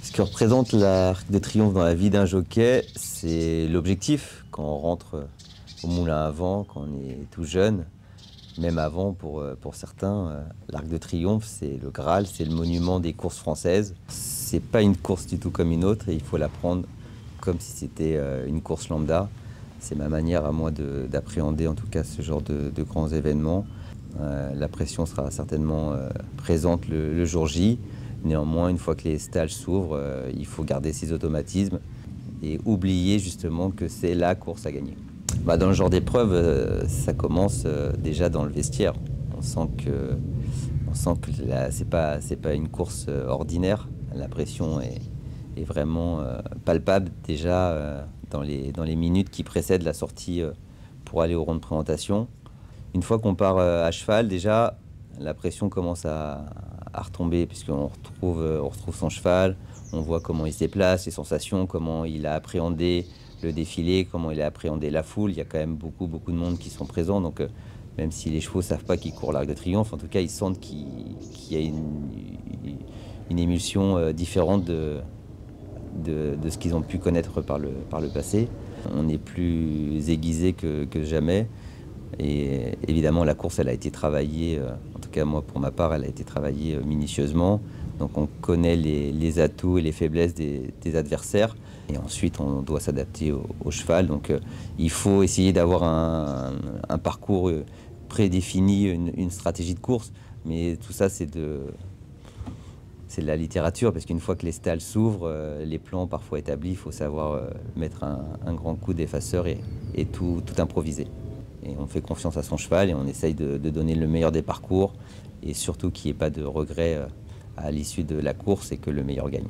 Ce que représente l'Arc de Triomphe dans la vie d'un jockey, c'est l'objectif. Quand on rentre au moulin à vent, quand on est tout jeune, même avant pour certains, l'Arc de Triomphe, c'est le Graal, c'est le monument des courses françaises. C'est pas une course du tout comme une autre et il faut la prendre comme si c'était une course lambda. C'est ma manière à moi d'appréhender en tout cas ce genre de grands événements. La pression sera certainement présente le jour J. Néanmoins, une fois que les stalles s'ouvrent, il faut garder ses automatismes et oublier justement que c'est la course à gagner. Dans le genre d'épreuve, ça commence déjà dans le vestiaire. On sent que c'est pas une course ordinaire. La pression est vraiment palpable déjà dans les minutes qui précèdent la sortie pour aller au rond de présentation. Une fois qu'on part à cheval, déjà, la pression commence à retomber puisqu'on retrouve son cheval, on voit comment il se déplace, les sensations, comment il a appréhendé le défilé, comment il a appréhendé la foule. Il y a quand même beaucoup de monde qui sont présents, donc même si les chevaux ne savent pas qu'ils courent l'Arc de Triomphe, en tout cas ils sentent qu'il y a une émulsion différente de ce qu'ils ont pu connaître par le passé. On est plus aiguisé que jamais. Et évidemment, la course, elle a été travaillée, en tout cas moi pour ma part, elle a été travaillée minutieusement. Donc on connaît les atouts et les faiblesses des adversaires. Et ensuite, on doit s'adapter au cheval. Donc il faut essayer d'avoir un parcours prédéfini, une stratégie de course. Mais tout ça, c'est de la littérature, parce qu'une fois que les stalles s'ouvrent, les plans parfois établis, il faut savoir mettre un grand coup d'effaceur et tout improviser. Et on fait confiance à son cheval et on essaye de donner le meilleur des parcours et surtout qu'il n'y ait pas de regret à l'issue de la course et que le meilleur gagne.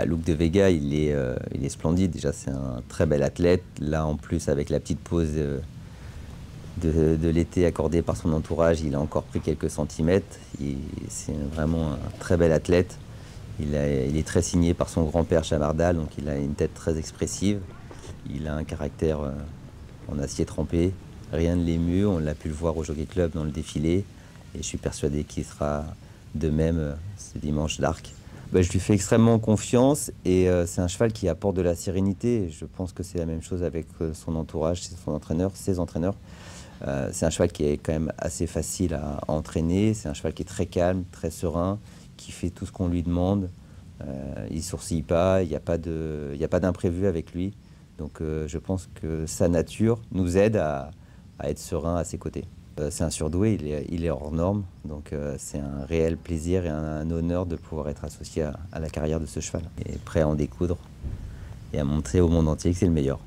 Luke de Vega, il est splendide. Déjà, c'est un très bel athlète. Là, en plus, avec la petite pause de l'été accordée par son entourage, il a encore pris quelques centimètres. C'est vraiment un très bel athlète. Il est très signé par son grand-père Chamardal, donc il a une tête très expressive. Il a un caractère en acier trempé. Rien ne l'émue, on l'a pu le voir au Jockey Club dans le défilé et je suis persuadé qu'il sera de même ce dimanche d'Arc. Je lui fais extrêmement confiance et c'est un cheval qui apporte de la sérénité. Je pense que c'est la même chose avec son entourage, ses entraîneurs. C'est un cheval qui est quand même assez facile à entraîner, c'est un cheval qui est très calme, très serein, qui fait tout ce qu'on lui demande. Il ne sourcille pas, il n'y a pas d'imprévu avec lui. Donc je pense que sa nature nous aide à être serein à ses côtés. C'est un surdoué, il est hors norme, donc c'est un réel plaisir et un honneur de pouvoir être associé à la carrière de ce cheval. Et prêt à en découdre et à montrer au monde entier que c'est le meilleur.